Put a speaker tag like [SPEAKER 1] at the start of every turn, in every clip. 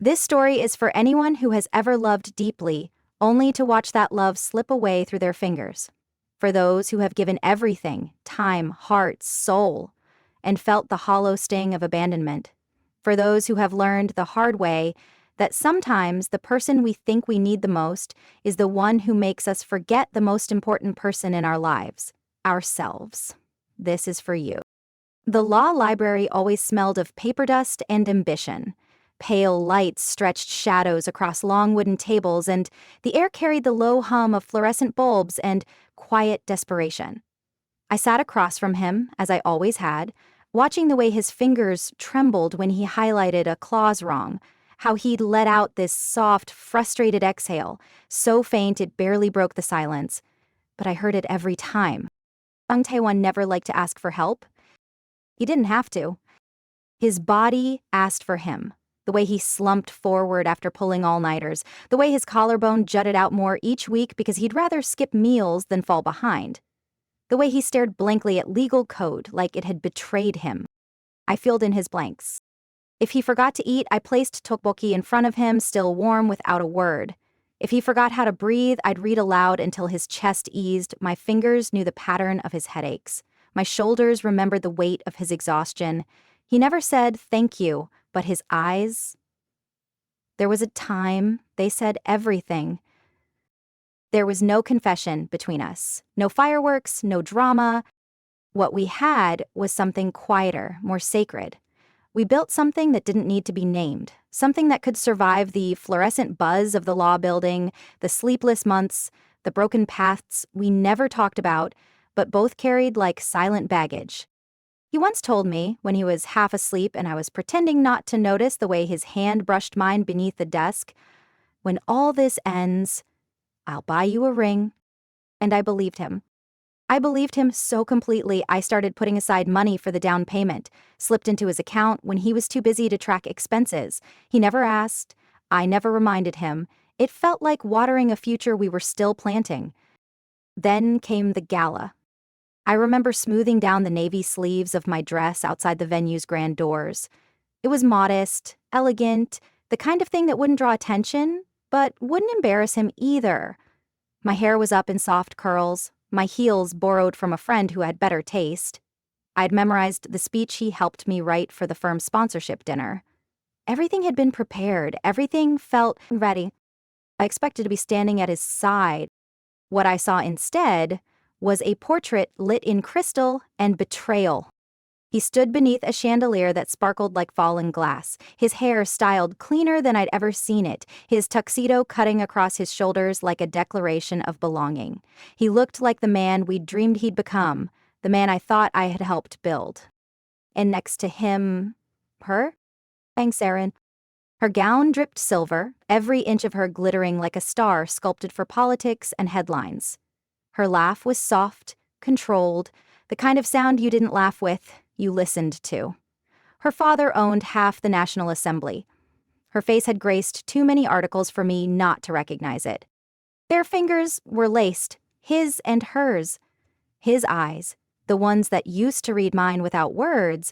[SPEAKER 1] This story is for anyone who has ever loved deeply, only to watch that love slip away through their fingers. For those who have given everything, time, heart, soul, and felt the hollow sting of abandonment. For those who have learned the hard way that sometimes the person we think we need the most is the one who makes us forget the most important person in our lives, ourselves. This is for you. The law library always smelled of paper dust and ambition. Pale lights stretched shadows across long wooden tables, and the air carried the low hum of fluorescent bulbs and quiet desperation. I sat across from him, as I always had, watching the way his fingers trembled when he highlighted a clause wrong, how he'd let out this soft, frustrated exhale, so faint it barely broke the silence. But I heard it every time. Bang Tae-won never liked to ask for help. He didn't have to. His body asked for him. The way he slumped forward after pulling all-nighters, the way his collarbone jutted out more each week because he'd rather skip meals than fall behind, the way he stared blankly at legal code like it had betrayed him. I filled in his blanks. If he forgot to eat, I placed tteokbokki in front of him, still warm without a word. If he forgot how to breathe, I'd read aloud until his chest eased. My fingers knew the pattern of his headaches. My shoulders remembered the weight of his exhaustion. He never said thank you, but his eyes. There was a time they said everything. There was no confession between us, no fireworks, no drama. What we had was something quieter, more sacred. We built something that didn't need to be named, something that could survive the fluorescent buzz of the law building, the sleepless months, the broken paths we never talked about, but both carried like silent baggage. He once told me, when he was half asleep and I was pretending not to notice the way his hand brushed mine beneath the desk, "When all this ends, I'll buy you a ring." And I believed him. I believed him so completely I started putting aside money for the down payment, slipped into his account when he was too busy to track expenses. He never asked. I never reminded him. It felt like watering a future we were still planting. Then came the gala. I remember smoothing down the navy sleeves of my dress outside the venue's grand doors. It was modest, elegant, the kind of thing that wouldn't draw attention, but wouldn't embarrass him either. My hair was up in soft curls, my heels borrowed from a friend who had better taste. I'd memorized the speech he helped me write for the firm's sponsorship dinner. Everything had been prepared, everything felt ready. I expected to be standing at his side. What I saw instead was a portrait lit in crystal and betrayal. He stood beneath a chandelier that sparkled like fallen glass, his hair styled cleaner than I'd ever seen it, his tuxedo cutting across his shoulders like a declaration of belonging. He looked like the man we'd dreamed he'd become, the man I thought I had helped build. And next to him, her? Bang Saren. Her gown dripped silver, every inch of her glittering like a star sculpted for politics and headlines. Her laugh was soft, controlled, the kind of sound you didn't laugh with, you listened to. Her father owned half the National Assembly. Her face had graced too many articles for me not to recognize it. Their fingers were laced, his and hers. His eyes, the ones that used to read mine without words,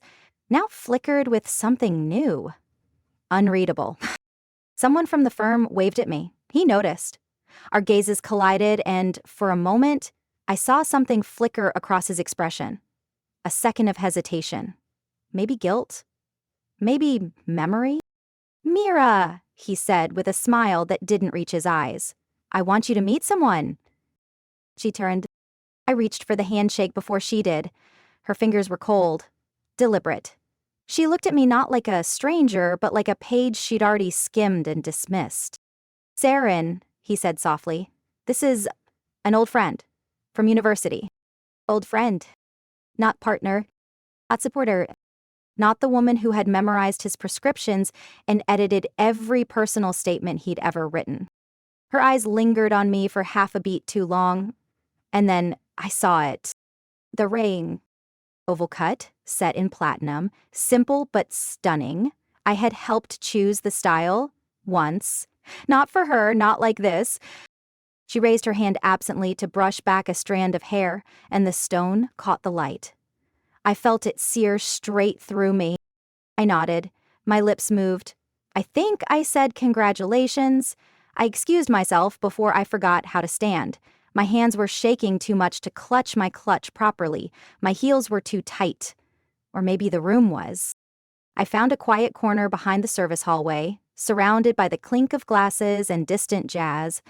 [SPEAKER 1] now flickered with something new. Unreadable. Someone from the firm waved at me. He noticed. Our gazes collided, and for a moment, I saw something flicker across his expression. A second of hesitation. Maybe guilt? Maybe memory? "Mira," he said with a smile that didn't reach his eyes. "I want you to meet someone." She turned. I reached for the handshake before she did. Her fingers were cold, deliberate. She looked at me not like a stranger, but like a page she'd already skimmed and dismissed. "Saren," he said softly, "this is an old friend from university." Old friend. Not partner. Not supporter. Not the woman who had memorized his prescriptions and edited every personal statement he'd ever written. Her eyes lingered on me for half a beat too long, and then I saw it. The ring. Oval cut, set in platinum, simple but stunning. I had helped choose the style once. Not for her, not like this. She raised her hand absently to brush back a strand of hair, and the stone caught the light. I felt it sear straight through me. I nodded. My lips moved. I think I said congratulations. I excused myself before I forgot how to stand. My hands were shaking too much to clutch my clutch properly. My heels were too tight. Or maybe the room was. I found a quiet corner behind the service hallway, surrounded by the clink of glasses and distant jazz.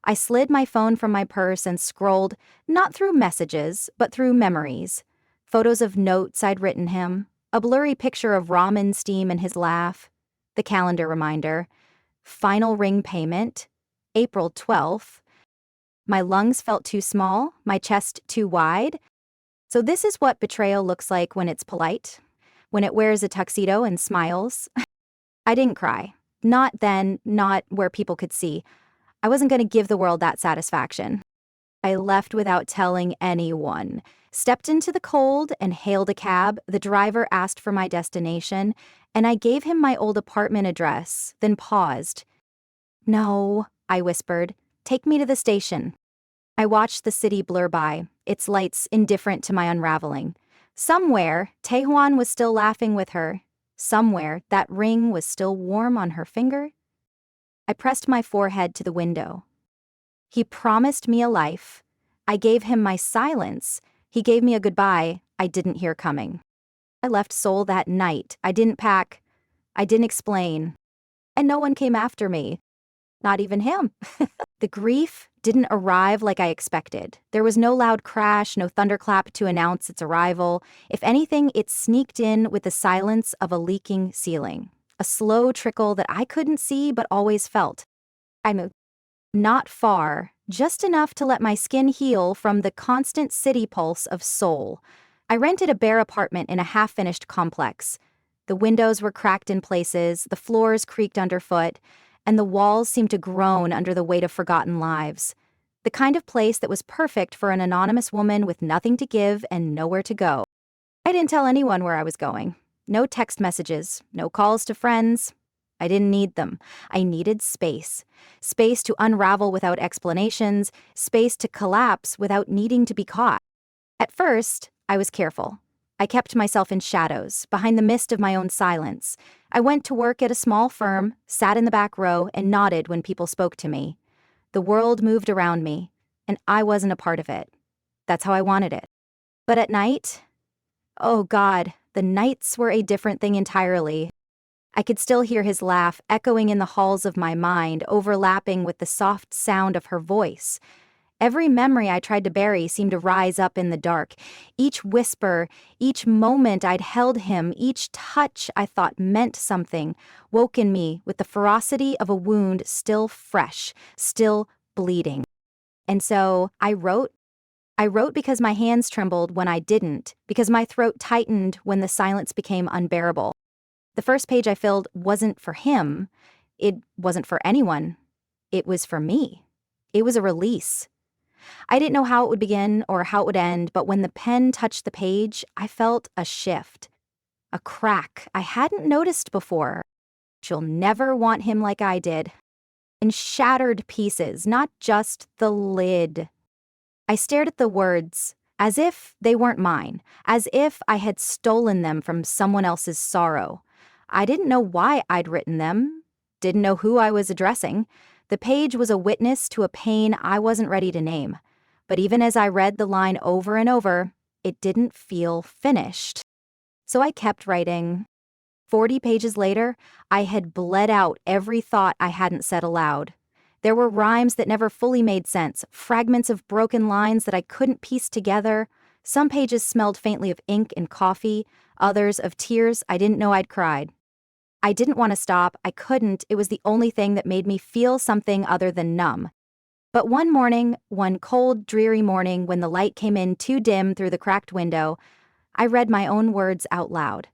[SPEAKER 1] I slid my phone from my purse and scrolled, not through messages, but through memories. Photos of notes I'd written him, a blurry picture of ramen steam and his laugh, the calendar reminder, final ring payment, April 12th. My lungs felt too small, my chest too wide. So this is what betrayal looks like when it's polite, when it wears a tuxedo and smiles. I didn't cry. Not then, not where people could see. I wasn't going to give the world that satisfaction. I left without telling anyone. Stepped into the cold and hailed a cab. The driver asked for my destination, and I gave him my old apartment address, then paused. "No," I whispered. "Take me to the station." I watched the city blur by, its lights indifferent to my unraveling. Somewhere, Taehwan was still laughing with her. Somewhere, that ring was still warm on her finger. I pressed my forehead to the window. He promised me a life. I gave him my silence. He gave me a goodbye I didn't hear coming. I left Seoul that night. I didn't pack. I didn't explain. And no one came after me. Not even him. The grief didn't arrive like I expected. There was no loud crash, no thunderclap to announce its arrival. If anything, it sneaked in with the silence of a leaking ceiling. A slow trickle that I couldn't see but always felt. I moved. Not far, just enough to let my skin heal from the constant city pulse of Seoul. I rented a bare apartment in a half-finished complex. The windows were cracked in places, the floors creaked underfoot, and the walls seemed to groan under the weight of forgotten lives. The kind of place that was perfect for an anonymous woman with nothing to give and nowhere to go. I didn't tell anyone where I was going. No text messages, no calls to friends. I didn't need them. I needed space. Space to unravel without explanations, space to collapse without needing to be caught. At first, I was careful. I kept myself in shadows, behind the mist of my own silence. I went to work at a small firm, sat in the back row, and nodded when people spoke to me. The world moved around me, and I wasn't a part of it. That's how I wanted it. But at night, oh God, the nights were a different thing entirely. I could still hear his laugh echoing in the halls of my mind, overlapping with the soft sound of her voice. Every memory I tried to bury seemed to rise up in the dark. Each whisper, each moment I'd held him, each touch I thought meant something, woke in me with the ferocity of a wound still fresh, still bleeding. And so I wrote. I wrote because my hands trembled when I didn't, because my throat tightened when the silence became unbearable. The first page I filled wasn't for him. It wasn't for anyone. It was for me. It was a release. I didn't know how it would begin or how it would end, but when the pen touched the page, I felt a shift. A crack I hadn't noticed before. She'll never want him like I did. In shattered pieces, not just the lid. I stared at the words, as if they weren't mine, as if I had stolen them from someone else's sorrow. I didn't know why I'd written them, didn't know who I was addressing. The page was a witness to a pain I wasn't ready to name. But even as I read the line over and over, it didn't feel finished. So I kept writing. 40 pages later, I had bled out every thought I hadn't said aloud. There were rhymes that never fully made sense, fragments of broken lines that I couldn't piece together. Some pages smelled faintly of ink and coffee, others of tears I didn't know I'd cried. I didn't want to stop. I couldn't. It was the only thing that made me feel something other than numb. But one morning, one cold, dreary morning, when the light came in too dim through the cracked window, I read my own words out loud.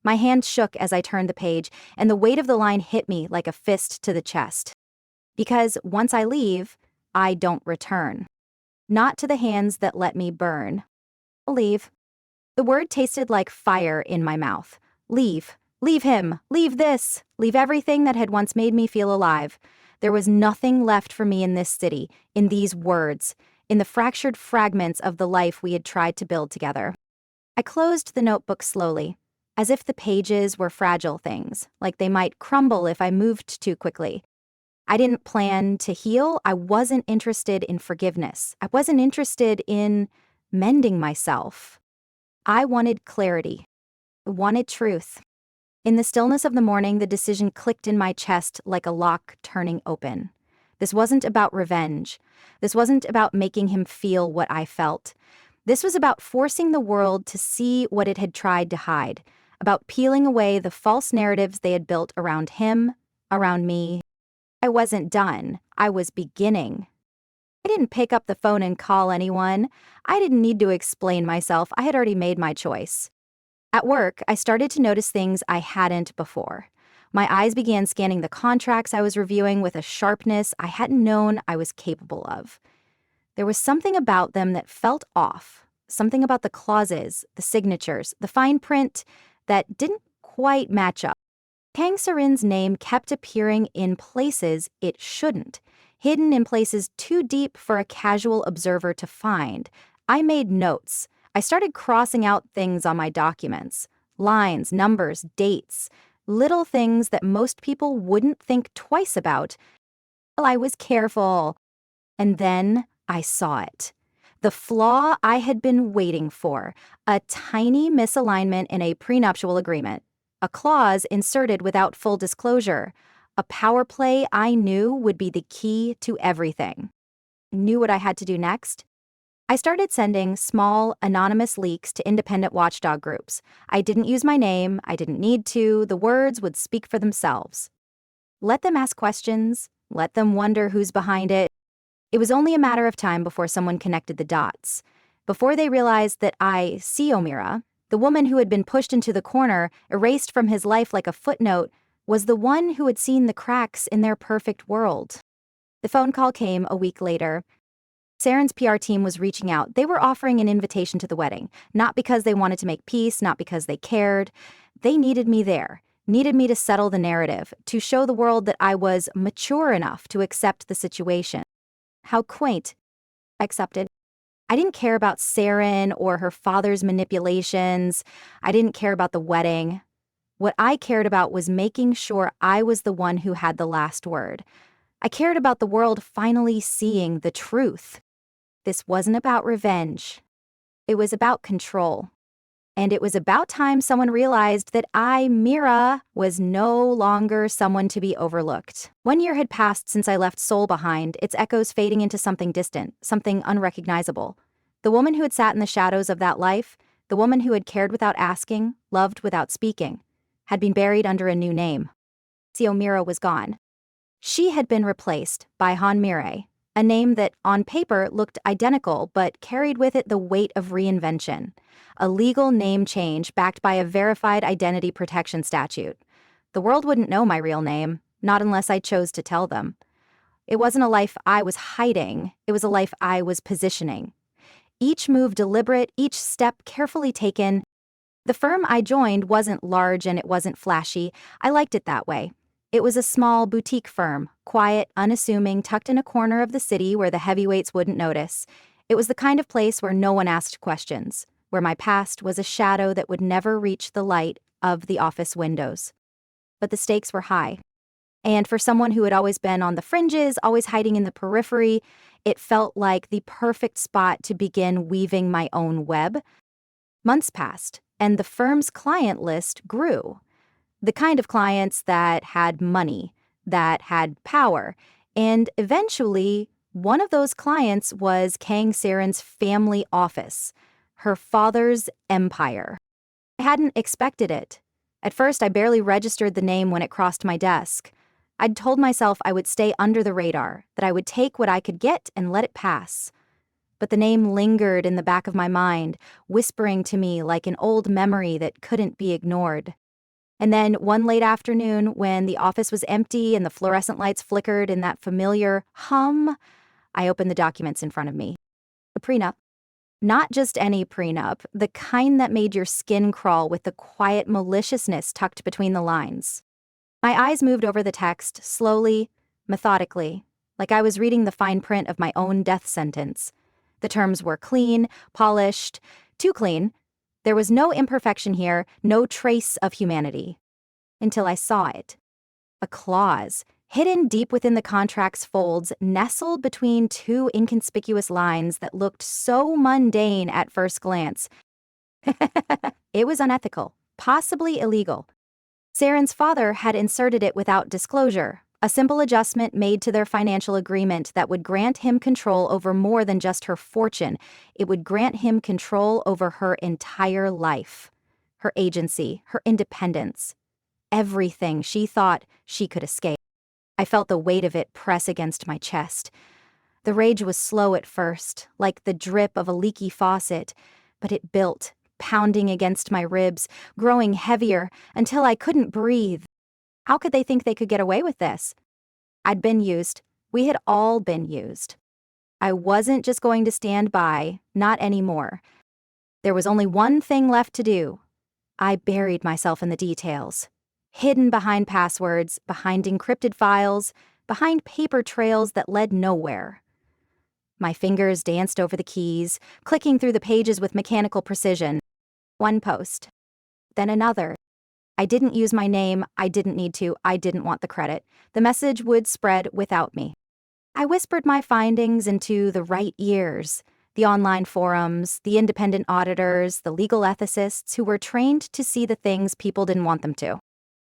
[SPEAKER 1] My hand shook as I turned the page, and the weight of the line hit me like a fist to the chest. Because once I leave, I don't return. Not to the hands that let me burn. Leave. The word tasted like fire in my mouth. Leave. Leave him. Leave this. Leave everything that had once made me feel alive. There was nothing left for me in this city, in these words, in the fractured fragments of the life we had tried to build together. I closed the notebook slowly. as if the pages were fragile things, like they might crumble if I moved too quickly. I didn't plan to heal. I wasn't interested in forgiveness. I wasn't interested in mending myself. I wanted clarity. I wanted truth. In the stillness of the morning, the decision clicked in my chest like a lock turning open. This wasn't about revenge. This wasn't about making him feel what I felt. This was about forcing the world to see what it had tried to hide, about peeling away the false narratives they had built around him, around me. I wasn't done. I was beginning. I didn't pick up the phone and call anyone. I didn't need to explain myself. I had already made my choice. At work, I started to notice things I hadn't before. My eyes began scanning the contracts I was reviewing with a sharpness I hadn't known I was capable of. There was something about them that felt off, something about the clauses, the signatures, the fine print that didn't quite match up. Kang Serin's name kept appearing in places it shouldn't, hidden in places too deep for a casual observer to find. I made notes. I started crossing out things on my documents. Lines, numbers, dates. Little things that most people wouldn't think twice about. Well, I was careful. And then I saw it. The flaw I had been waiting for. A tiny misalignment in a prenuptial agreement. A clause inserted without full disclosure. A power play I knew would be the key to everything. I knew what I had to do next. I started sending small, anonymous leaks to independent watchdog groups. I didn't use my name. I didn't need to. The words would speak for themselves. Let them ask questions. Let them wonder who's behind it. It was only a matter of time before someone connected the dots. Before they realized that Omira, the woman who had been pushed into the corner, erased from his life like a footnote, was the one who had seen the cracks in their perfect world. The phone call came a week later. Serin's PR team was reaching out. They were offering an invitation to the wedding, not because they wanted to make peace, not because they cared. They needed me there, needed me to settle the narrative, to show the world that I was mature enough to accept the situation. How quaint. I accepted. I didn't care about Serin or her father's manipulations. I didn't care about the wedding. What I cared about was making sure I was the one who had the last word. I cared about the world finally seeing the truth. This wasn't about revenge. It was about control. And it was about time someone realized that Mira, was no longer someone to be overlooked. 1 year had passed since I left Seoul behind, its echoes fading into something distant, something unrecognizable. The woman who had sat in the shadows of that life, the woman who had cared without asking, loved without speaking, had been buried under a new name. Mira was gone. She had been replaced by Han Mire, a name that on paper looked identical but carried with it the weight of reinvention. A legal name change backed by a verified identity protection statute. The world wouldn't know my real name, not unless I chose to tell them. It wasn't a life I was hiding, it was a life I was positioning. Each move deliberate, each step carefully taken. The firm I joined wasn't large and it wasn't flashy. I liked it that way. It was a small boutique firm, quiet, unassuming, tucked in a corner of the city where the heavyweights wouldn't notice. It was the kind of place where no one asked questions, where my past was a shadow that would never reach the light of the office windows. But the stakes were high. And for someone who had always been on the fringes, always hiding in the periphery, it felt like the perfect spot to begin weaving my own web. Months passed, and the firm's client list grew. The kind of clients that had money, that had power, and eventually, one of those clients was Kang Serin's family office, her father's empire. I hadn't expected it. At first, I barely registered the name when it crossed my desk. I'd told myself I would stay under the radar, that I would take what I could get and let it pass. But the name lingered in the back of my mind, whispering to me like an old memory that couldn't be ignored. And then one late afternoon, when the office was empty and the fluorescent lights flickered in that familiar hum, I opened the documents in front of me. A prenup. Not just any prenup, the kind that made your skin crawl with the quiet maliciousness tucked between the lines. My eyes moved over the text, slowly, methodically, like I was reading the fine print of my own death sentence. The terms were clean, polished, too clean. There was no imperfection here, no trace of humanity. Until I saw it. A clause, hidden deep within the contract's folds, nestled between two inconspicuous lines that looked so mundane at first glance. It was unethical, possibly illegal. Saren's father had inserted it without disclosure, a simple adjustment made to their financial agreement that would grant him control over more than just her fortune. It would grant him control over her entire life, her agency, her independence, everything she thought she could escape. I felt the weight of it press against my chest. The rage was slow at first, like the drip of a leaky faucet, but it built, pounding against my ribs, growing heavier until I couldn't breathe. How could they think they could get away with this? I'd been used. We had all been used. I wasn't just going to stand by, not anymore. There was only one thing left to do. I buried myself in the details, hidden behind passwords, behind encrypted files, behind paper trails that led nowhere. My fingers danced over the keys, clicking through the pages with mechanical precision. One post, then another. I didn't use my name, I didn't need to, I didn't want the credit. The message would spread without me. I whispered my findings into the right ears, the online forums, the independent auditors, the legal ethicists who were trained to see the things people didn't want them to.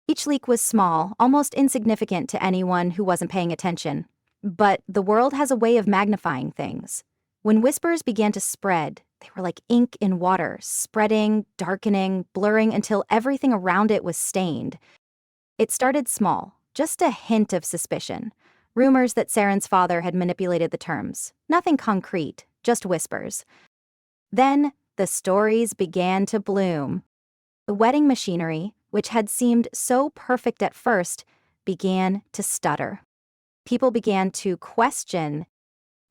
[SPEAKER 1] Each leak was small, almost insignificant to anyone who wasn't paying attention. But the world has a way of magnifying things. When whispers began to spread, they were like ink in water, spreading, darkening, blurring until everything around it was stained. It started small, just a hint of suspicion. Rumors that Saren's father had manipulated the terms. Nothing concrete, just whispers. Then, the stories began to bloom. The wedding machinery, which had seemed so perfect at first, began to stutter. People began to question.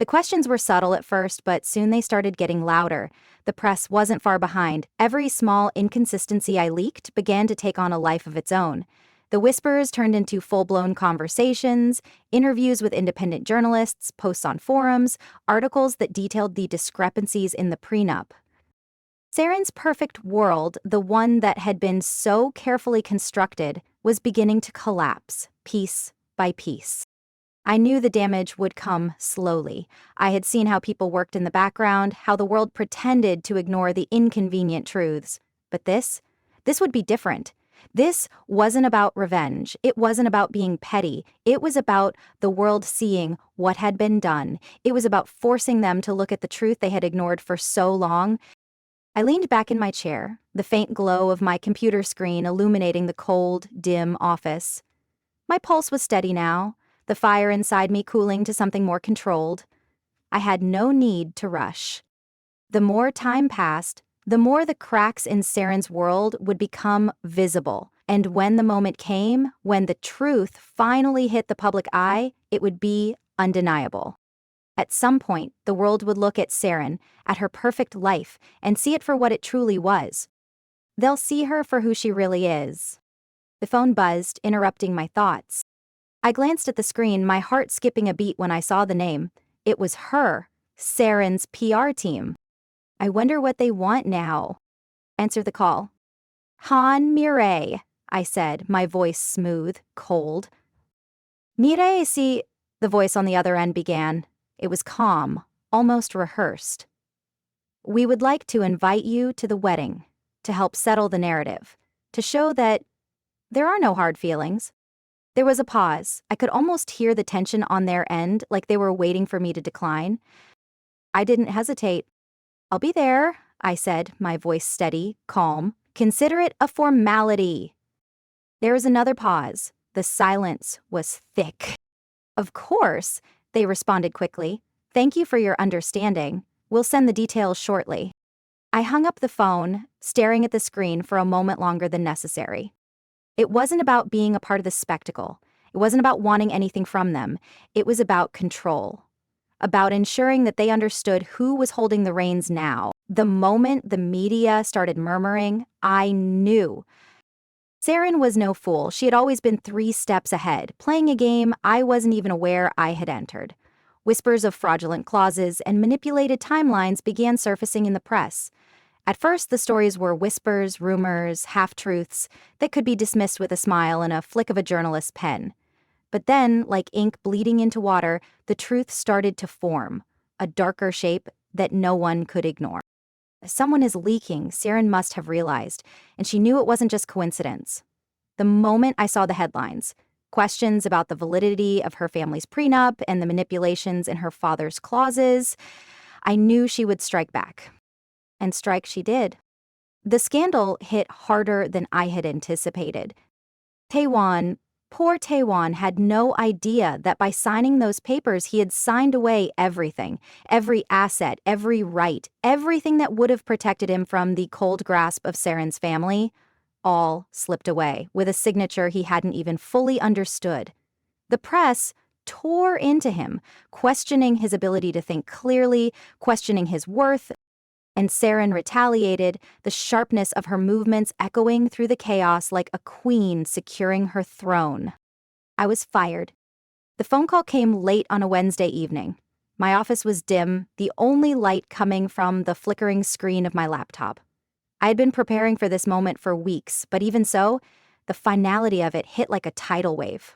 [SPEAKER 1] The questions were subtle at first, but soon they started getting louder. The press wasn't far behind. Every small inconsistency I leaked began to take on a life of its own. The whispers turned into full-blown conversations, interviews with independent journalists, posts on forums, articles that detailed the discrepancies in the prenup. Saren's perfect world, the one that had been so carefully constructed, was beginning to collapse, piece by piece. I knew the damage would come slowly. I had seen how people worked in the background, how the world pretended to ignore the inconvenient truths. But this would be different. This wasn't about revenge. It wasn't about being petty. It was about the world seeing what had been done. It was about forcing them to look at the truth they had ignored for so long. I leaned back in my chair, the faint glow of my computer screen illuminating the cold, dim office. My pulse was steady now, the fire inside me cooling to something more controlled. I had no need to rush. The more time passed, the more the cracks in Saren's world would become visible. And when the moment came, when the truth finally hit the public eye, it would be undeniable. At some point, the world would look at Saren, at her perfect life, and see it for what it truly was. They'll see her for who she really is. The phone buzzed, interrupting my thoughts. I glanced at the screen, my heart skipping a beat when I saw the name. It was her, Saren's PR team. I wonder what they want now. Answer the call. Han Mireille, I said, my voice smooth, cold. Mireille, si, the voice on the other end began. It was calm, almost rehearsed. We would like to invite you to the wedding, to help settle the narrative, to show that there are no hard feelings. There was a pause. I could almost hear the tension on their end, like they were waiting for me to decline. I didn't hesitate. I'll be there, I said, my voice steady, calm. Consider it a formality. There was another pause. The silence was thick. Of course, they responded quickly. Thank you for your understanding. We'll send the details shortly. I hung up the phone, staring at the screen for a moment longer than necessary. It wasn't about being a part of the spectacle. It wasn't about wanting anything from them. It was about control. About ensuring that they understood who was holding the reins now. The moment the media started murmuring, I knew. Saren was no fool. She had always been 3 steps ahead, playing a game I wasn't even aware I had entered. Whispers of fraudulent clauses and manipulated timelines began surfacing in the press. At first, the stories were whispers, rumors, half-truths that could be dismissed with a smile and a flick of a journalist's pen. But then, like ink bleeding into water, the truth started to form, a darker shape that no one could ignore. Someone is leaking, Saren must have realized, and she knew it wasn't just coincidence. The moment I saw the headlines, questions about the validity of her family's prenup and the manipulations in her father's clauses, I knew she would strike back. And strike she did. The scandal hit harder than I had anticipated. Taewon, poor Taewon, had no idea that by signing those papers he had signed away everything, every asset, every right, everything that would have protected him from the cold grasp of Saren's family, all slipped away with a signature he hadn't even fully understood. The press tore into him, questioning his ability to think clearly, questioning his worth, and Saren retaliated, the sharpness of her movements echoing through the chaos like a queen securing her throne. I was fired. The phone call came late on a Wednesday evening. My office was dim, the only light coming from the flickering screen of my laptop. I had been preparing for this moment for weeks, but even so, the finality of it hit like a tidal wave.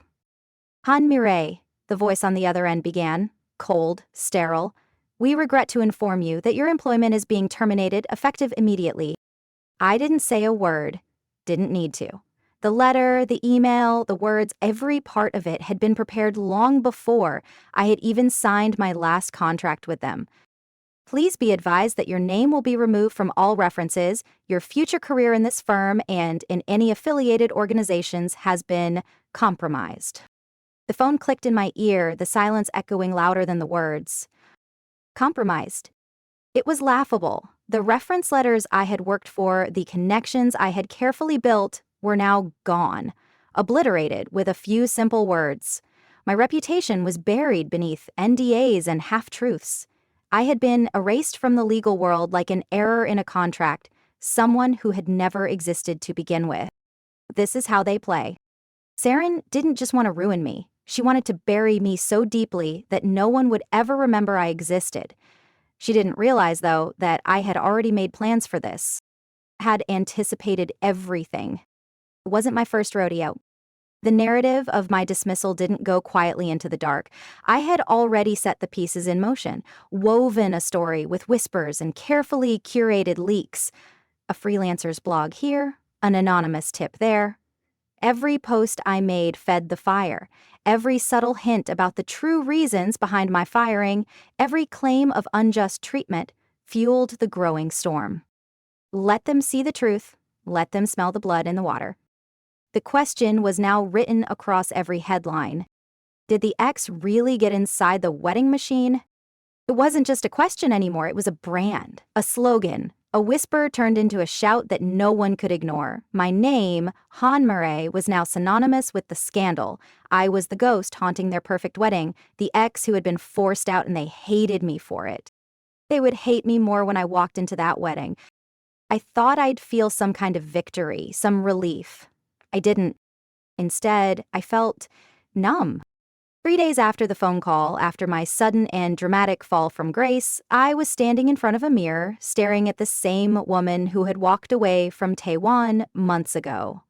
[SPEAKER 1] Han Mireille, the voice on the other end began, cold, sterile. We regret to inform you that your employment is being terminated effective immediately. I didn't say a word, didn't need to. The letter, the email, the words, every part of it had been prepared long before I had even signed my last contract with them. Please be advised that your name will be removed from all references, your future career in this firm and in any affiliated organizations has been compromised. The phone clicked in my ear, the silence echoing louder than the words. Compromised. It was laughable. The reference letters I had worked for, the connections I had carefully built, were now gone, obliterated with a few simple words. My reputation was buried beneath NDAs and half-truths. I had been erased from the legal world like an error in a contract, someone who had never existed to begin with. This is how they play. Saren didn't just want to ruin me. She wanted to bury me so deeply that no one would ever remember I existed. She didn't realize, though, that I had already made plans for this. Had anticipated everything. It wasn't my first rodeo. The narrative of my dismissal didn't go quietly into the dark. I had already set the pieces in motion, woven a story with whispers and carefully curated leaks. A freelancer's blog here, an anonymous tip there. Every post I made fed the fire. Every subtle hint about the true reasons behind my firing, every claim of unjust treatment, fueled the growing storm. Let them see the truth. Let them smell the blood in the water. The question was now written across every headline. Did the ex really get inside the wedding machine? It wasn't just a question anymore, it was a brand, a slogan. A whisper turned into a shout that no one could ignore. My name, Han Murray, was now synonymous with the scandal. I was the ghost haunting their perfect wedding, the ex who had been forced out, and they hated me for it. They would hate me more when I walked into that wedding. I thought I'd feel some kind of victory, some relief. I didn't. Instead, I felt numb. 3 days after the phone call, after my sudden and dramatic fall from grace, I was standing in front of a mirror, staring at the same woman who had walked away from Taewon months ago.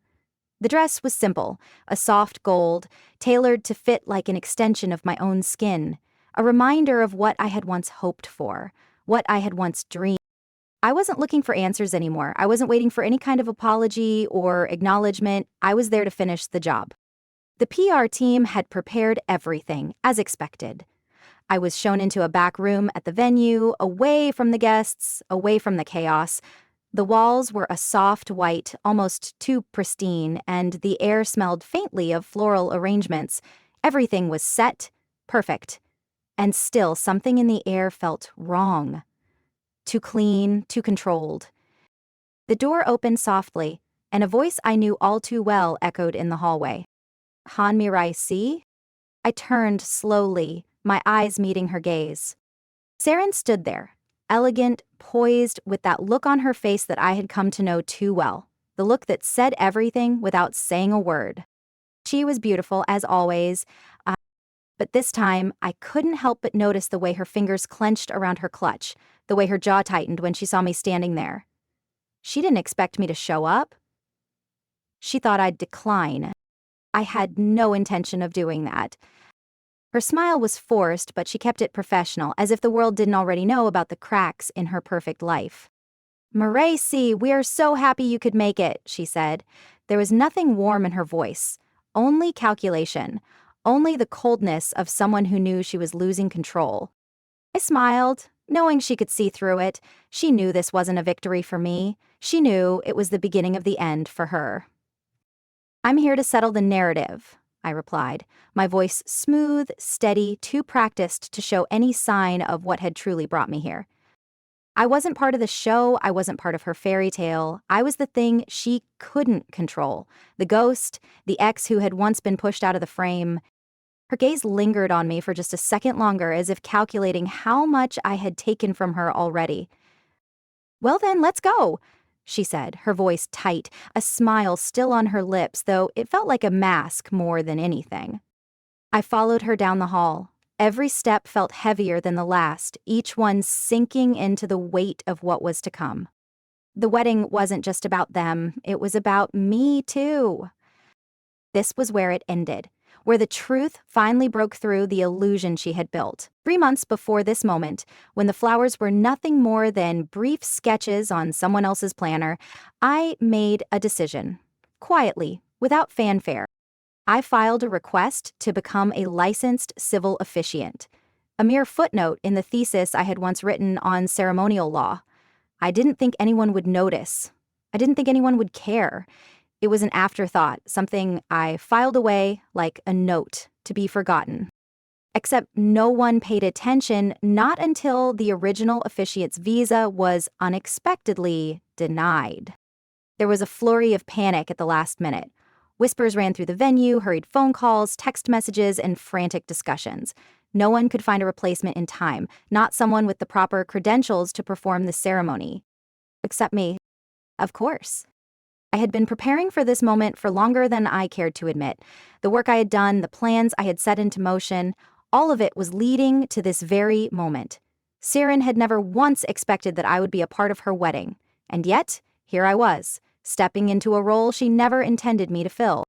[SPEAKER 1] The dress was simple, a soft gold, tailored to fit like an extension of my own skin, a reminder of what I had once hoped for, what I had once dreamed. I wasn't looking for answers anymore. I wasn't waiting for any kind of apology or acknowledgement. I was there to finish the job. The PR team had prepared everything, as expected. I was shown into a back room at the venue, away from the guests, away from the chaos. The walls were a soft white, almost too pristine, and the air smelled faintly of floral arrangements. Everything was set, perfect. And still something in the air felt wrong. Too clean, too controlled. The door opened softly, and a voice I knew all too well echoed in the hallway. Han Mirai see? I turned slowly, my eyes meeting her gaze. Saren stood there, elegant, poised, with that look on her face that I had come to know too well, the look that said everything without saying a word. She was beautiful, as always, but this time I couldn't help but notice the way her fingers clenched around her clutch, the way her jaw tightened when she saw me standing there. She didn't expect me to show up. She thought I'd decline. I had no intention of doing that. Her smile was forced, but she kept it professional, as if the world didn't already know about the cracks in her perfect life. "Maracy, we are so happy you could make it," she said. There was nothing warm in her voice, only calculation, only the coldness of someone who knew she was losing control. I smiled, knowing she could see through it. She knew this wasn't a victory for me. She knew it was the beginning of the end for her. "I'm here to settle the narrative," I replied, my voice smooth, steady, too practiced to show any sign of what had truly brought me here. I wasn't part of the show, I wasn't part of her fairy tale. I was the thing she couldn't control. The ghost, the ex who had once been pushed out of the frame. Her gaze lingered on me for just a second longer, as if calculating how much I had taken from her already. "Well then, let's go," she said, her voice tight, a smile still on her lips, though it felt like a mask more than anything. I followed her down the hall. Every step felt heavier than the last, each one sinking into the weight of what was to come. The wedding wasn't just about them, it was about me too. This was where it ended, where the truth finally broke through the illusion she had built. 3 months before this moment, when the flowers were nothing more than brief sketches on someone else's planner, I made a decision. Quietly, without fanfare. I filed a request to become a licensed civil officiant, a mere footnote in the thesis I had once written on ceremonial law. I didn't think anyone would notice. I didn't think anyone would care. It was an afterthought, something I filed away like a note to be forgotten. Except no one paid attention, not until the original officiant's visa was unexpectedly denied. There was a flurry of panic at the last minute. Whispers ran through the venue, hurried phone calls, text messages, and frantic discussions. No one could find a replacement in time, not someone with the proper credentials to perform the ceremony. Except me, of course. I had been preparing for this moment for longer than I cared to admit. The work I had done, the plans I had set into motion, all of it was leading to this very moment. Siren had never once expected that I would be a part of her wedding, and yet, here I was, stepping into a role she never intended me to fill.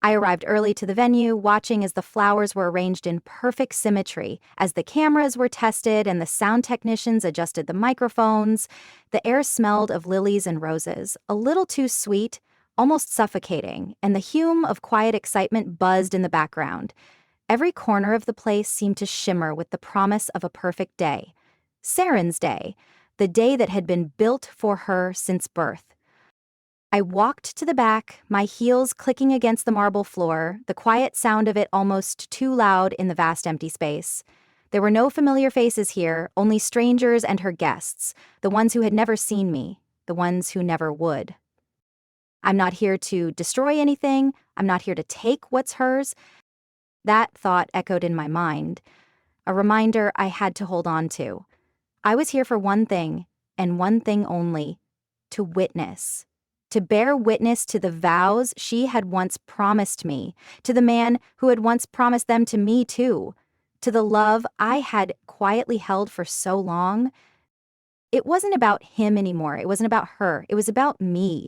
[SPEAKER 1] I arrived early to the venue, watching as the flowers were arranged in perfect symmetry, as the cameras were tested and the sound technicians adjusted the microphones. The air smelled of lilies and roses, a little too sweet, almost suffocating, and the hum of quiet excitement buzzed in the background. Every corner of the place seemed to shimmer with the promise of a perfect day. Siren's day, the day that had been built for her since birth. I walked to the back, my heels clicking against the marble floor, the quiet sound of it almost too loud in the vast empty space. There were no familiar faces here, only strangers and her guests, the ones who had never seen me, the ones who never would. I'm not here to destroy anything, I'm not here to take what's hers. That thought echoed in my mind, a reminder I had to hold on to. I was here for one thing, and one thing only, to witness. To bear witness to the vows she had once promised me, to the man who had once promised them to me too, to the love I had quietly held for so long. It wasn't about him anymore, it wasn't about her, it was about me.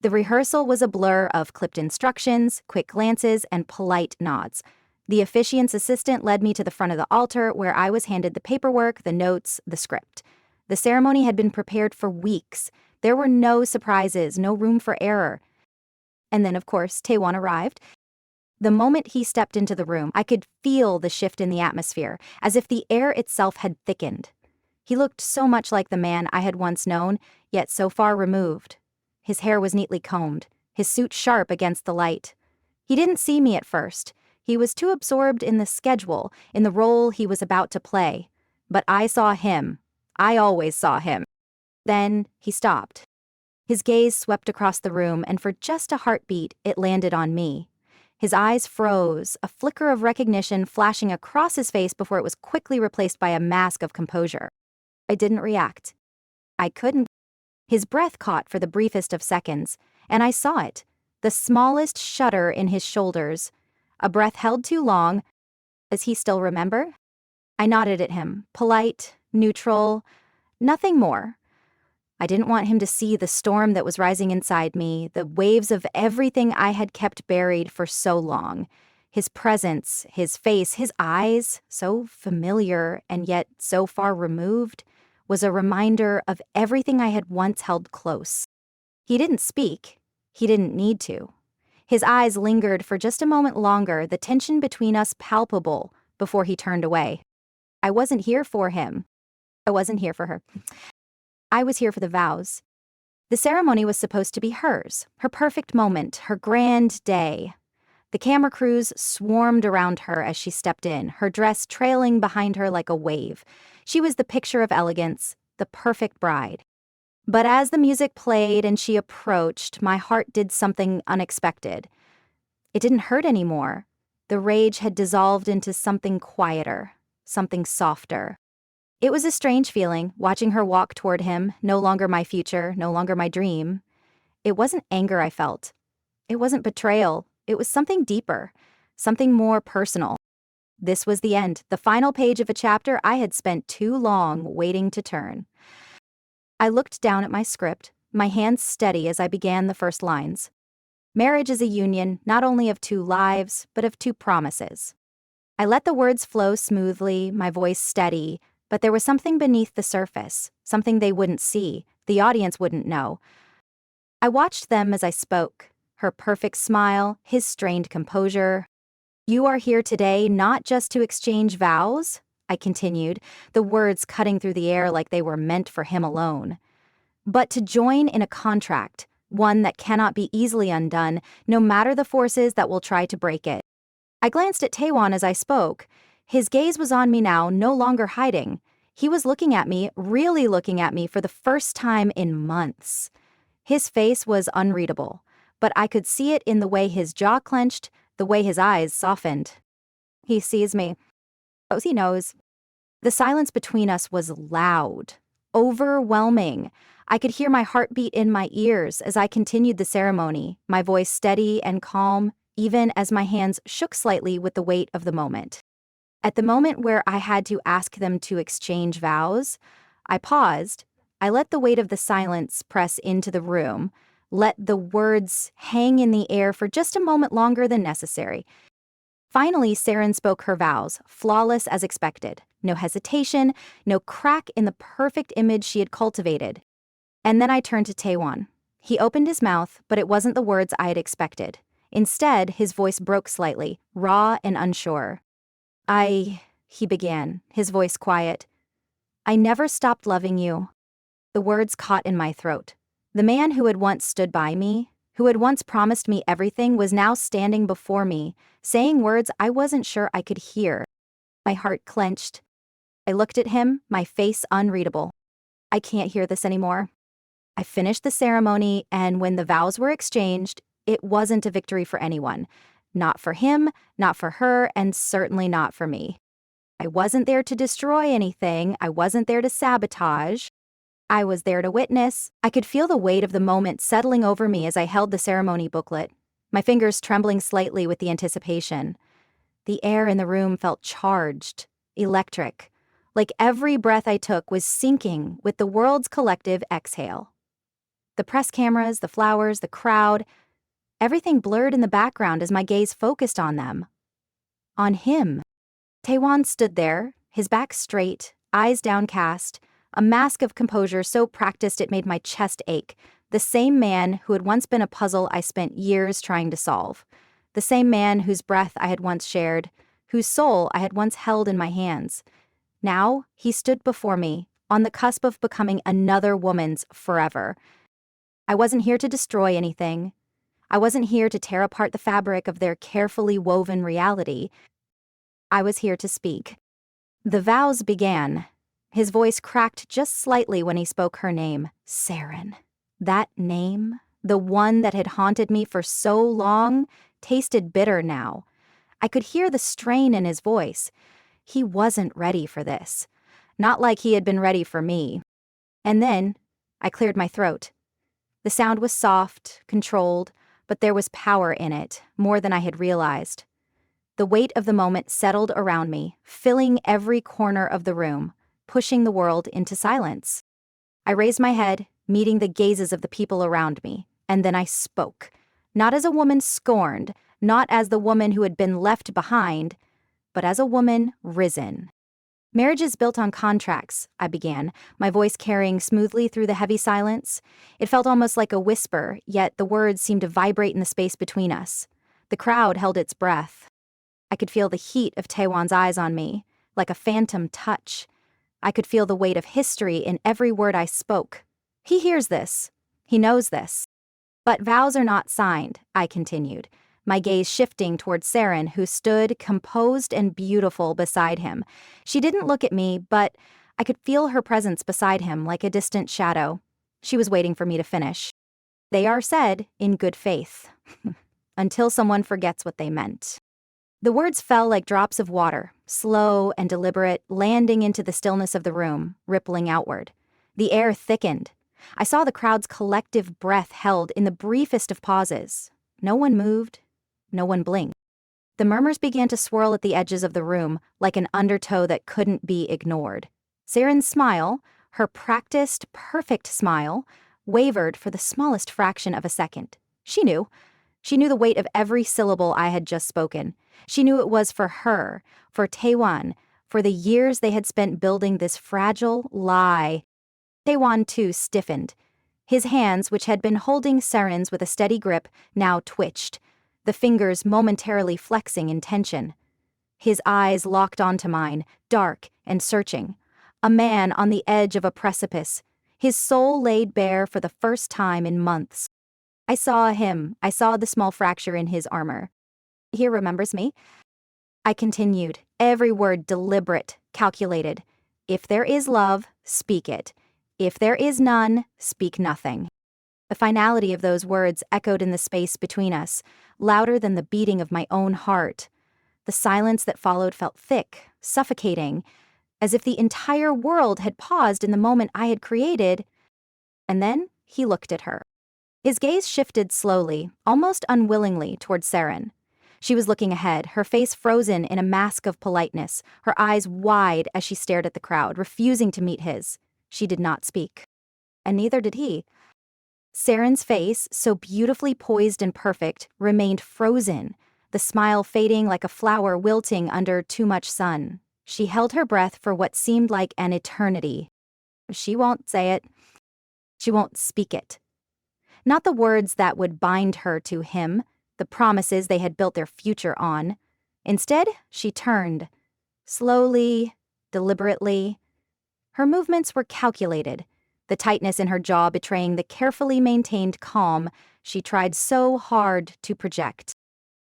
[SPEAKER 1] The rehearsal was a blur of clipped instructions, quick glances, and polite nods. The officiant's assistant led me to the front of the altar, where I was handed the paperwork, the notes, the script. The ceremony had been prepared for weeks. There were no surprises, no room for error. And then, of course, Taewon arrived. The moment he stepped into the room, I could feel the shift in the atmosphere, as if the air itself had thickened. He looked so much like the man I had once known, yet so far removed. His hair was neatly combed, his suit sharp against the light. He didn't see me at first. He was too absorbed in the schedule, in the role he was about to play. But I saw him. I always saw him. Then he stopped. His gaze swept across the room, and for just a heartbeat, it landed on me. His eyes froze, a flicker of recognition flashing across his face before it was quickly replaced by a mask of composure. I didn't react. I couldn't. His breath caught for the briefest of seconds, and I saw it, the smallest shudder in his shoulders. A breath held too long. Does he still remember? I nodded at him, polite, neutral, nothing more. I didn't want him to see the storm that was rising inside me, the waves of everything I had kept buried for so long. His presence, his face, his eyes, so familiar and yet so far removed, was a reminder of everything I had once held close. He didn't speak. He didn't need to. His eyes lingered for just a moment longer, the tension between us palpable, before he turned away. I wasn't here for him. I wasn't here for her. I was here for the vows. The ceremony was supposed to be hers, her perfect moment, her grand day. The camera crews swarmed around her as she stepped in, her dress trailing behind her like a wave. She was the picture of elegance, the perfect bride. But as the music played and she approached, my heart did something unexpected. It didn't hurt anymore. The rage had dissolved into something quieter, something softer. It was a strange feeling, watching her walk toward him, no longer my future, no longer my dream. It wasn't anger I felt. It wasn't betrayal. It was something deeper, something more personal. This was the end, the final page of a chapter I had spent too long waiting to turn. I looked down at my script, my hands steady as I began the first lines. Marriage is a union not only of two lives, but of two promises. I let the words flow smoothly, my voice steady, but there was something beneath the surface, something they wouldn't see, the audience wouldn't know. I watched them as I spoke, her perfect smile, his strained composure. You are here today not just to exchange vows, I continued, the words cutting through the air like they were meant for him alone, but to join in a contract, one that cannot be easily undone, no matter the forces that will try to break it. I glanced at Taewon as I spoke. His gaze was on me now, no longer hiding. He was looking at me, really looking at me for the first time in months. His face was unreadable, but I could see it in the way his jaw clenched, the way his eyes softened. He sees me. Oh, he knows. The silence between us was loud, overwhelming. I could hear my heartbeat in my ears as I continued the ceremony, my voice steady and calm, even as my hands shook slightly with the weight of the moment. At the moment where I had to ask them to exchange vows, I paused. I let the weight of the silence press into the room, let the words hang in the air for just a moment longer than necessary. Finally, Saren spoke her vows, flawless as expected. No hesitation, no crack in the perfect image she had cultivated. And then I turned to Taewon. He opened his mouth, but it wasn't the words I had expected. Instead, his voice broke slightly, raw and unsure. He began, his voice quiet. I never stopped loving you. The words caught in my throat. The man who had once stood by me, who had once promised me everything, was now standing before me, saying words I wasn't sure I could hear. My heart clenched. I looked at him, my face unreadable. I can't hear this anymore. I finished the ceremony, and when the vows were exchanged, it wasn't a victory for anyone. Not for him, not for her, and certainly not for me. I wasn't there to destroy anything. I wasn't there to sabotage. I was there to witness. I could feel the weight of the moment settling over me as I held the ceremony booklet, my fingers trembling slightly with the anticipation. The air in the room felt charged, electric, like every breath I took was syncing with the world's collective exhale. The press cameras, the flowers, the crowd, everything blurred in the background as my gaze focused on them. On him. Taewon stood there, his back straight, eyes downcast, a mask of composure so practiced it made my chest ache. The same man who had once been a puzzle I spent years trying to solve. The same man whose breath I had once shared, whose soul I had once held in my hands. Now, he stood before me, on the cusp of becoming another woman's forever. I wasn't here to destroy anything. I wasn't here to tear apart the fabric of their carefully woven reality. I was here to speak. The vows began. His voice cracked just slightly when he spoke her name, Saren. That name, the one that had haunted me for so long, tasted bitter now. I could hear the strain in his voice. He wasn't ready for this. Not like he had been ready for me. And then, I cleared my throat. The sound was soft, controlled, but there was power in it, more than I had realized. The weight of the moment settled around me, filling every corner of the room, pushing the world into silence. I raised my head, meeting the gazes of the people around me, and then I spoke. Not as a woman scorned, not as the woman who had been left behind, but as a woman risen. Marriage is built on contracts, I began, my voice carrying smoothly through the heavy silence. It felt almost like a whisper, yet the words seemed to vibrate in the space between us. The crowd held its breath. I could feel the heat of Taewon's eyes on me, like a phantom touch. I could feel the weight of history in every word I spoke. He hears this. He knows this. But vows are not signed, I continued, my gaze shifting toward Saren, who stood composed and beautiful beside him. She didn't look at me, but I could feel her presence beside him like a distant shadow. She was waiting for me to finish. They are said in good faith, until someone forgets what they meant. The words fell like drops of water, slow and deliberate, landing into the stillness of the room, rippling outward. The air thickened. I saw the crowd's collective breath held in the briefest of pauses. No one moved. No one blinked. The murmurs began to swirl at the edges of the room like an undertow that couldn't be ignored. Saren's smile, her practiced, perfect smile, wavered for the smallest fraction of a second. She knew. She knew the weight of every syllable I had just spoken. She knew it was for her, for Taewon, for the years they had spent building this fragile lie. Taewon, too, stiffened. His hands, which had been holding Saren's with a steady grip, now twitched, the fingers momentarily flexing in tension. His eyes locked onto mine, dark and searching. A man on the edge of a precipice, his soul laid bare for the first time in months. I saw him. I saw the small fracture in his armor. He remembers me. I continued, every word deliberate, calculated. If there is love, speak it. If there is none, speak nothing. The finality of those words echoed in the space between us, louder than the beating of my own heart. The silence that followed felt thick, suffocating, as if the entire world had paused in the moment I had created. And then he looked at her. His gaze shifted slowly, almost unwillingly, toward Saren. She was looking ahead, her face frozen in a mask of politeness, her eyes wide as she stared at the crowd, refusing to meet his. She did not speak. And neither did he. Saren's face, so beautifully poised and perfect, remained frozen, the smile fading like a flower wilting under too much sun. She held her breath for what seemed like an eternity. She won't say it. She won't speak it. Not the words that would bind her to him, the promises they had built their future on. Instead, she turned. Slowly, deliberately. Her movements were calculated, the tightness in her jaw betraying the carefully maintained calm she tried so hard to project.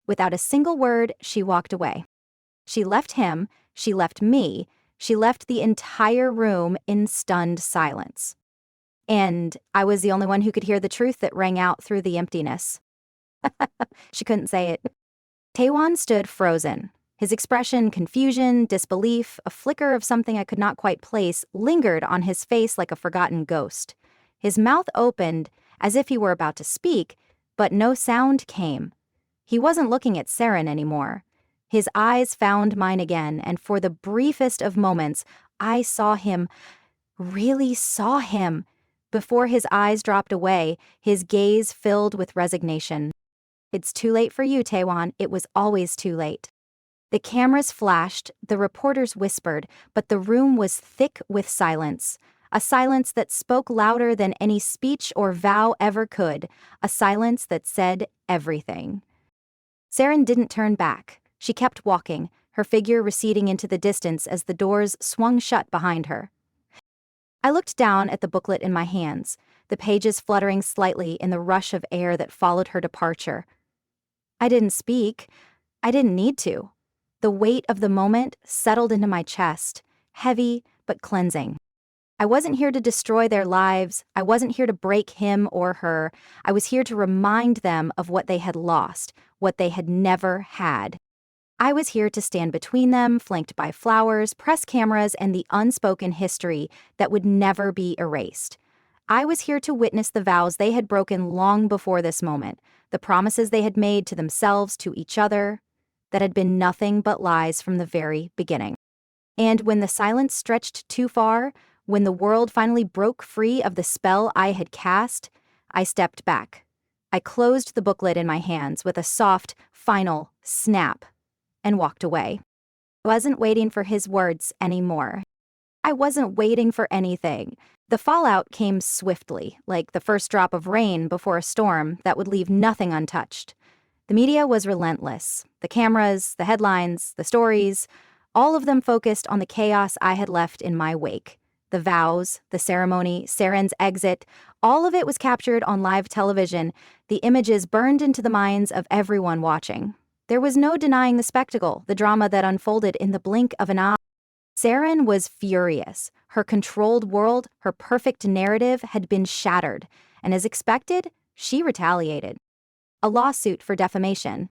[SPEAKER 1] Without a single word, she walked away. She left him, she left me, she left the entire room in stunned silence. And I was the only one who could hear the truth that rang out through the emptiness. She couldn't say it. Taewon stood frozen. His expression, confusion, disbelief, a flicker of something I could not quite place, lingered on his face like a forgotten ghost. His mouth opened, as if he were about to speak, but no sound came. He wasn't looking at Saren anymore. His eyes found mine again, and for the briefest of moments, I saw him, really saw him. Before his eyes dropped away, his gaze filled with resignation. It's too late for you, Taewon. It was always too late. The cameras flashed, the reporters whispered, but the room was thick with silence. A silence that spoke louder than any speech or vow ever could. A silence that said everything. Saren didn't turn back. She kept walking, her figure receding into the distance as the doors swung shut behind her. I looked down at the booklet in my hands, the pages fluttering slightly in the rush of air that followed her departure. I didn't speak. I didn't need to. The weight of the moment settled into my chest, heavy but cleansing. I wasn't here to destroy their lives. I wasn't here to break him or her. I was here to remind them of what they had lost, what they had never had. I was here to stand between them, flanked by flowers, press cameras, and the unspoken history that would never be erased. I was here to witness the vows they had broken long before this moment, the promises they had made to themselves, to each other, that had been nothing but lies from the very beginning. And when the silence stretched too far, When the world finally broke free of the spell I had cast, I stepped back. I closed the booklet in my hands with a soft, final snap and walked away. I wasn't waiting for his words anymore. I wasn't waiting for anything. The fallout came swiftly, like the first drop of rain before a storm that would leave nothing untouched. The media was relentless. The cameras, the headlines, the stories, all of them focused on the chaos I had left in my wake. The vows, the ceremony, Saren's exit, all of it was captured on live television, the images burned into the minds of everyone watching. There was no denying the spectacle, the drama that unfolded in the blink of an eye. Saren was furious. Her controlled world, her perfect narrative had been shattered, and as expected, she retaliated. A lawsuit for defamation.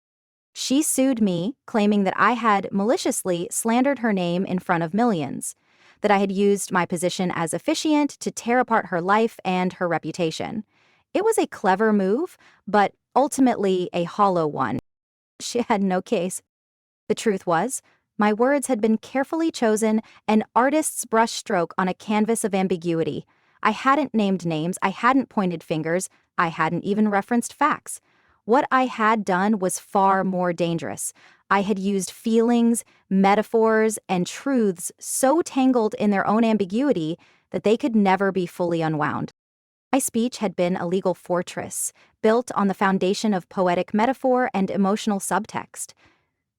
[SPEAKER 1] She sued me, claiming that I had maliciously slandered her name in front of millions, that I had used my position as officiant to tear apart her life and her reputation. It was a clever move, but ultimately a hollow one. She had no case. The truth was, my words had been carefully chosen, an artist's brushstroke on a canvas of ambiguity. I hadn't named names, I hadn't pointed fingers, I hadn't even referenced facts. What I had done was far more dangerous. I had used feelings, metaphors, and truths so tangled in their own ambiguity that they could never be fully unwound. My speech had been a legal fortress, built on the foundation of poetic metaphor and emotional subtext.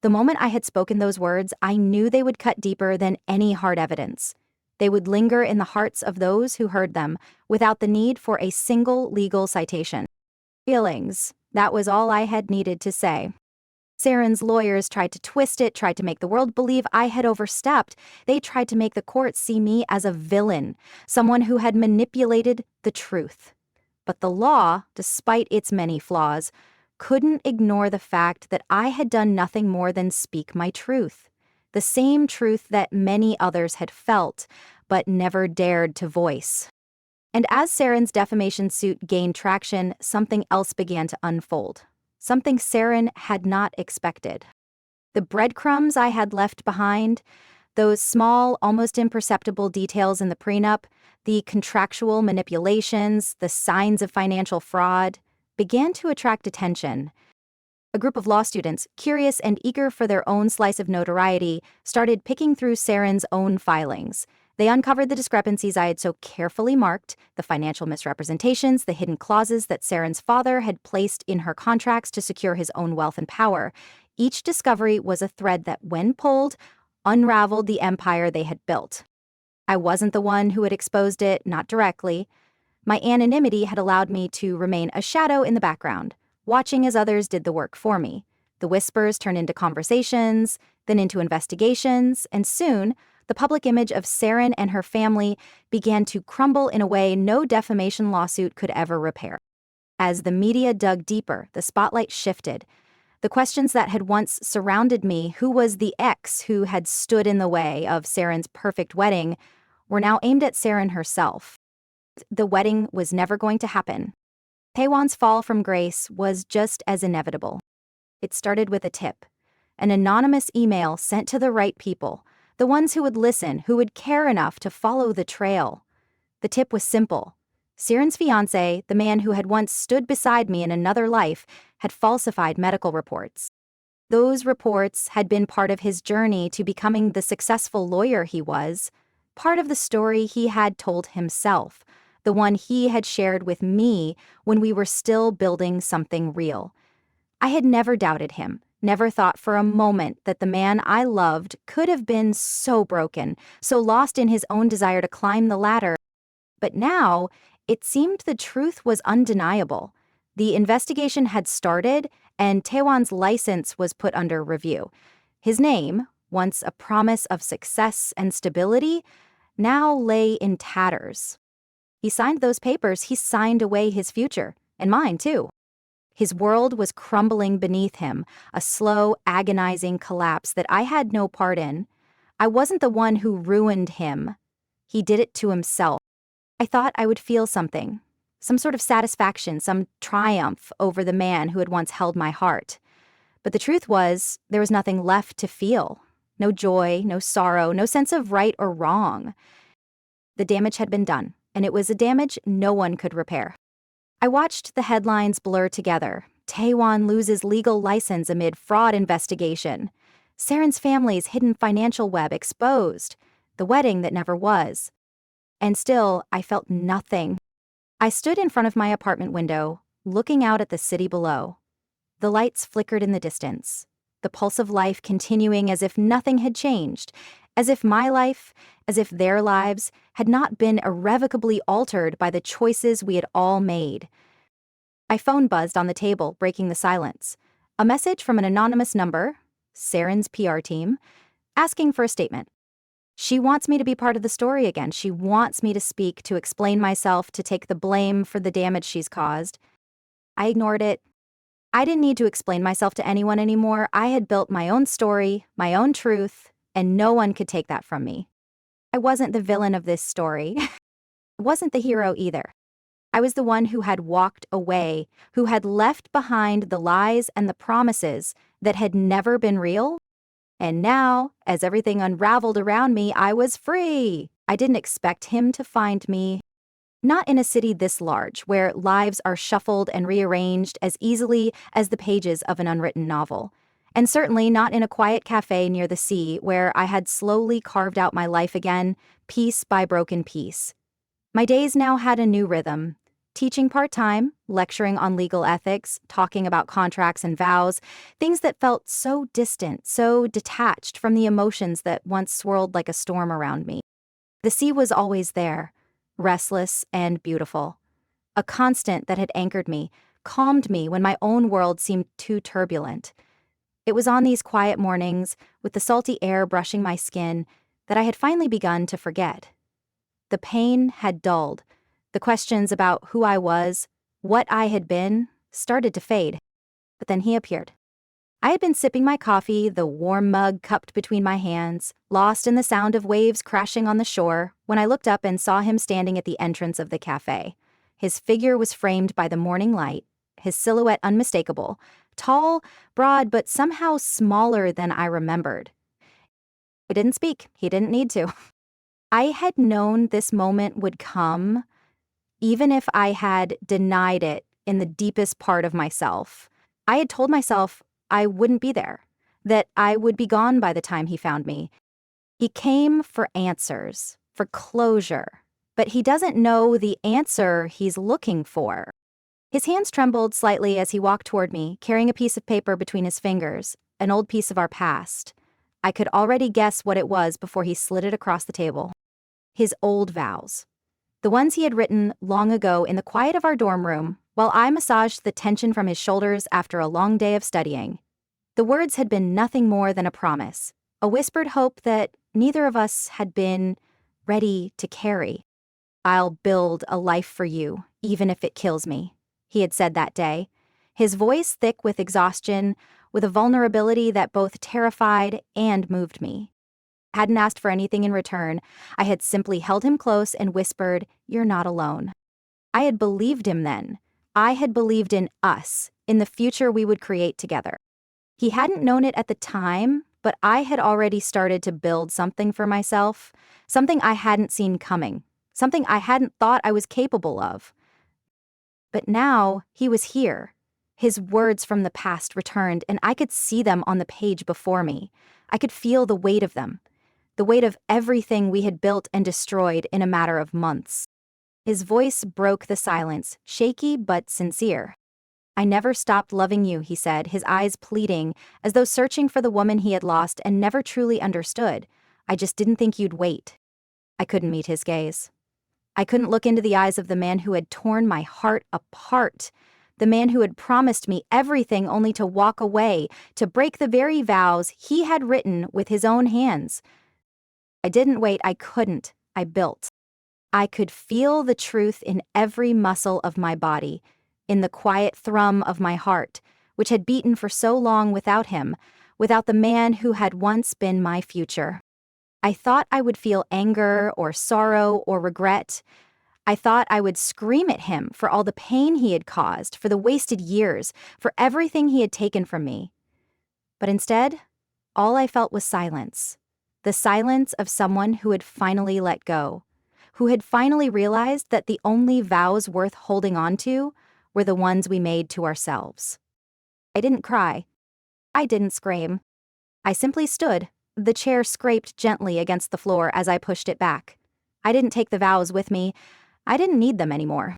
[SPEAKER 1] The moment I had spoken those words, I knew they would cut deeper than any hard evidence. They would linger in the hearts of those who heard them, without the need for a single legal citation. Feelings, that was all I had needed to say. Saren's lawyers tried to twist it, tried to make the world believe I had overstepped. They tried to make the court see me as a villain, someone who had manipulated the truth. But the law, despite its many flaws, couldn't ignore the fact that I had done nothing more than speak my truth, the same truth that many others had felt, but never dared to voice. And as Saren's defamation suit gained traction, something else began to unfold, something Saren had not expected. The breadcrumbs I had left behind, those small, almost imperceptible details in the prenup, the contractual manipulations, the signs of financial fraud, began to attract attention. A group of law students, curious and eager for their own slice of notoriety, started picking through Saren's own filings. They uncovered the discrepancies I had so carefully marked, the financial misrepresentations, the hidden clauses that Saren's father had placed in her contracts to secure his own wealth and power. Each discovery was a thread that, when pulled, unraveled the empire they had built. I wasn't the one who had exposed it, not directly. My anonymity had allowed me to remain a shadow in the background, watching as others did the work for me. The whispers turned into conversations, then into investigations, and soon, the public image of Saren and her family began to crumble in a way no defamation lawsuit could ever repair. As the media dug deeper, the spotlight shifted. The questions that had once surrounded me, who was the ex who had stood in the way of Saren's perfect wedding, were now aimed at Saren herself. The wedding was never going to happen. Taewon's fall from grace was just as inevitable. It started with a tip, an anonymous email sent to the right people, the ones who would listen, who would care enough to follow the trail. The tip was simple. Saren's fiancé, the man who had once stood beside me in another life, had falsified medical reports. Those reports had been part of his journey to becoming the successful lawyer he was, part of the story he had told himself, the one he had shared with me when we were still building something real. I had never doubted him, never thought for a moment that the man I loved could have been so broken, so lost in his own desire to climb the ladder. But now, it seemed the truth was undeniable. The investigation had started, and Taewon's license was put under review. His name, once a promise of success and stability, now lay in tatters. He signed those papers, he signed away his future, and mine too. His world was crumbling beneath him, a slow, agonizing collapse that I had no part in. I wasn't the one who ruined him. He did it to himself. I thought I would feel something, some sort of satisfaction, some triumph over the man who had once held my heart. But the truth was, there was nothing left to feel. No joy, no sorrow, no sense of right or wrong. The damage had been done, and it was a damage no one could repair. I watched the headlines blur together. Taewon loses legal license amid fraud investigation. Saren's family's hidden financial web exposed. The wedding that never was. And still, I felt nothing. I stood in front of my apartment window, looking out at the city below. The lights flickered in the distance, the pulse of life continuing as if nothing had changed, as if my life, as if their lives, had not been irrevocably altered by the choices we had all made. My phone buzzed on the table, breaking the silence. A message from an anonymous number, Saren's PR team, asking for a statement. She wants me to be part of the story again. She wants me to speak, to explain myself, to take the blame for the damage she's caused. I ignored it. I didn't need to explain myself to anyone anymore. I had built my own story, my own truth, and no one could take that from me. I wasn't the villain of this story. I wasn't the hero either. I was the one who had walked away, who had left behind the lies and the promises that had never been real. And now, as everything unraveled around me, I was free. I didn't expect him to find me. Not in a city this large, where lives are shuffled and rearranged as easily as the pages of an unwritten novel. And certainly not in a quiet cafe near the sea, where I had slowly carved out my life again, piece by broken piece. My days now had a new rhythm. Teaching part-time, lecturing on legal ethics, talking about contracts and vows, things that felt so distant, so detached from the emotions that once swirled like a storm around me. The sea was always there, restless and beautiful. A constant that had anchored me, calmed me when my own world seemed too turbulent. It was on these quiet mornings, with the salty air brushing my skin, that I had finally begun to forget. The pain had dulled. The questions about who I was, what I had been, started to fade. But then he appeared. I had been sipping my coffee, the warm mug cupped between my hands, lost in the sound of waves crashing on the shore, when I looked up and saw him standing at the entrance of the cafe. His figure was framed by the morning light, his silhouette unmistakable, tall, broad, but somehow smaller than I remembered. He didn't speak. He didn't need to. I had known this moment would come, even if I had denied it in the deepest part of myself. I had told myself I wouldn't be there, that I would be gone by the time he found me. He came for answers, for closure, but he doesn't know the answer he's looking for. His hands trembled slightly as he walked toward me, carrying a piece of paper between his fingers, an old piece of our past. I could already guess what it was before he slid it across the table. His old vows. The ones he had written long ago in the quiet of our dorm room, while I massaged the tension from his shoulders after a long day of studying. The words had been nothing more than a promise, a whispered hope that neither of us had been ready to carry. "I'll build a life for you, even if it kills me," he had said that day, his voice thick with exhaustion, with a vulnerability that both terrified and moved me. I hadn't asked for anything in return. I had simply held him close and whispered, "You're not alone." I had believed him then. I had believed in us, in the future we would create together. He hadn't known it at the time, but I had already started to build something for myself, something I hadn't seen coming, something I hadn't thought I was capable of. But now he was here. His words from the past returned, and I could see them on the page before me. I could feel the weight of them. The weight of everything we had built and destroyed in a matter of months. His voice broke the silence, shaky but sincere. "I never stopped loving you," he said, his eyes pleading, as though searching for the woman he had lost and never truly understood. "I just didn't think you'd wait." I couldn't meet his gaze. I couldn't look into the eyes of the man who had torn my heart apart, the man who had promised me everything only to walk away, to break the very vows he had written with his own hands. I didn't wait, I couldn't, I built. I could feel the truth in every muscle of my body, in the quiet thrum of my heart, which had beaten for so long without him, without the man who had once been my future. I thought I would feel anger or sorrow or regret. I thought I would scream at him for all the pain he had caused, for the wasted years, for everything he had taken from me. But instead, all I felt was silence. The silence of someone who had finally let go, who had finally realized that the only vows worth holding on to were the ones we made to ourselves. I didn't cry. I didn't scream. I simply stood. The chair scraped gently against the floor as I pushed it back. I didn't take the vows with me. I didn't need them anymore.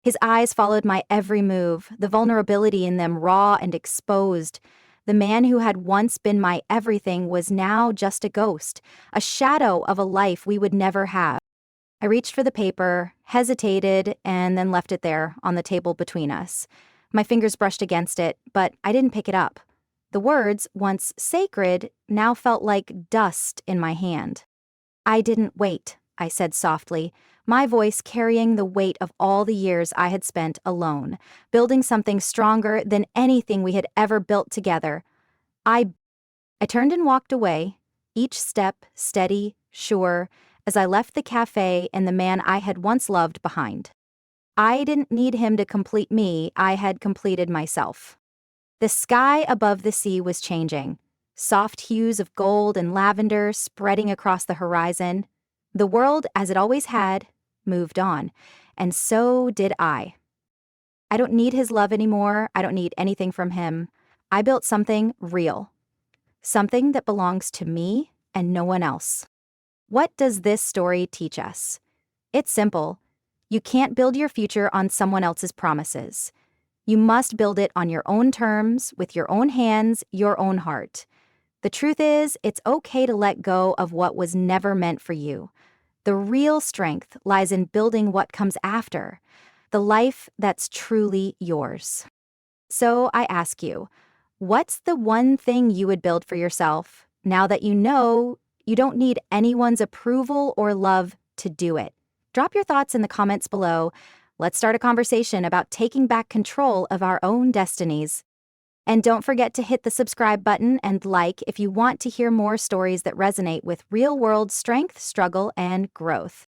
[SPEAKER 1] His eyes followed my every move, the vulnerability in them raw and exposed. The man who had once been my everything was now just a ghost, a shadow of a life we would never have. I reached for the paper, hesitated, and then left it there on the table between us. My fingers brushed against it, but I didn't pick it up. The words, once sacred, now felt like dust in my hand. I didn't wait, I said softly, my voice carrying the weight of all the years I had spent alone, building something stronger than anything we had ever built together. I turned and walked away, each step steady, sure, as I left the cafe and the man I had once loved behind. I didn't need him to complete me, I had completed myself. The sky above the sea was changing, soft hues of gold and lavender spreading across the horizon. The world, as it always had, moved on, and so did I. I don't need his love anymore, I don't need anything from him. I built something real. Something that belongs to me and no one else. What does this story teach us? It's simple. You can't build your future on someone else's promises. You must build it on your own terms, with your own hands, your own heart. The truth is, it's okay to let go of what was never meant for you. The real strength lies in building what comes after, the life that's truly yours. So I ask you, what's the one thing you would build for yourself now that you know you don't need anyone's approval or love to do it? Drop your thoughts in the comments below. Let's start a conversation about taking back control of our own destinies. And don't forget to hit the subscribe button and like if you want to hear more stories that resonate with real-world strength, struggle, and growth.